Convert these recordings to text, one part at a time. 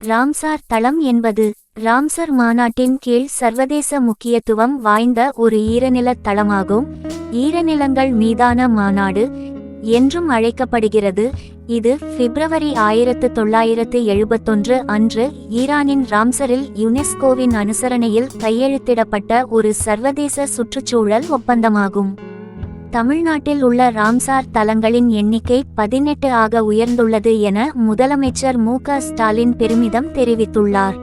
Ramsar தளம் என்பது Ramsar மாநாட்டின் கீழ் சர்வதேச முக்கியத்துவம் வாய்ந்த ஒரு ஈரநிலத் தளமாகும். ஈரநிலங்கள் மீதான மாநாடு என்றும் அழைக்கப்படுகிறது. இது பிப்ரவரி 1971 அன்று ஈரானின் ராம்சரில் யுனெஸ்கோவின் அனுசரணையில் கையெழுத்திடப்பட்ட ஒரு சர்வதேச சுற்றுச்சூழல் ஒப்பந்தமாகும். தமிழ்நாட்டில் உள்ள ராம்சார் தலங்களின் எண்ணிக்கை 18 ஆக உயர்ந்துள்ளது என முதலமைச்சர் மு.க. ஸ்டாலின் பெருமிதம் தெரிவித்துள்ளார்.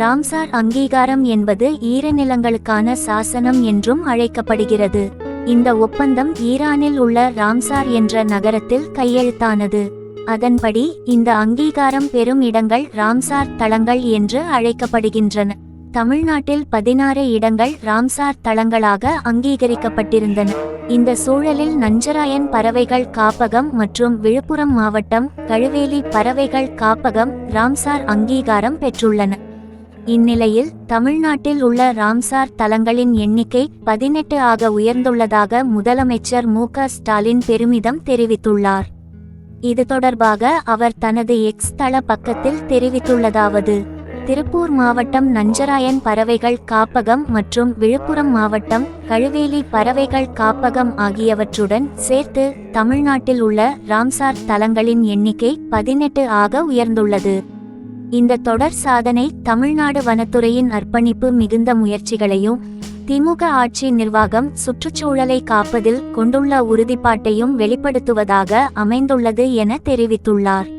ராம்சார் அங்கீகாரம் என்பது ஈரநிலங்களுக்கான சாசனம் என்றும் அழைக்கப்படுகிறது. இந்த ஒப்பந்தம் ஈரானில் உள்ள ராம்சார் என்ற நகரத்தில் கையெழுத்தானது. அதன்படி இந்த அங்கீகாரம் பெறும் இடங்கள் ராம்சார் தளங்கள் என்று அழைக்கப்படுகின்றன. தமிழ்நாட்டில் 16 இடங்கள் ராம்சார் தளங்களாக அங்கீகரிக்கப்பட்டிருந்தன. இந்த சூழலில் நஞ்சராயன் பறவைகள் காப்பகம் மற்றும் விழுப்புரம் மாவட்டம் கழுவேலி பறவைகள் காப்பகம் ராம்சார் அங்கீகாரம் பெற்றுள்ளன. இந்நிலையில் தமிழ்நாட்டில் உள்ள ராம்சார் தலங்களின் எண்ணிக்கை 18 ஆக உயர்ந்துள்ளதாக முதலமைச்சர் மு.க. ஸ்டாலின் பெருமிதம் தெரிவித்துள்ளார். இது தொடர்பாக அவர் தனது எக்ஸ் தள பக்கத்தில் தெரிவித்துள்ளதாவது: திருப்பூர் மாவட்டம் நஞ்சராயன் பறவைகள் காப்பகம் மற்றும் விழுப்புரம் மாவட்டம் கழுவேலி பறவைகள் காப்பகம் ஆகியவற்றுடன் சேர்த்து தமிழ்நாட்டில் உள்ள ராம்சார் தலங்களின் எண்ணிக்கை 18 ஆக உயர்ந்துள்ளது. இந்த தொடர் சாதனை தமிழ்நாடு வனத்துறையின் அர்ப்பணிப்பு மிகுந்த முயற்சிகளையும் திமுக ஆட்சி நிர்வாகம் சுற்றுச்சூழலை காப்பதில் கொண்டுள்ள உறுதிப்பாட்டையும் வெளிப்படுத்துவதாக அமைந்துள்ளது என தெரிவித்துள்ளார்.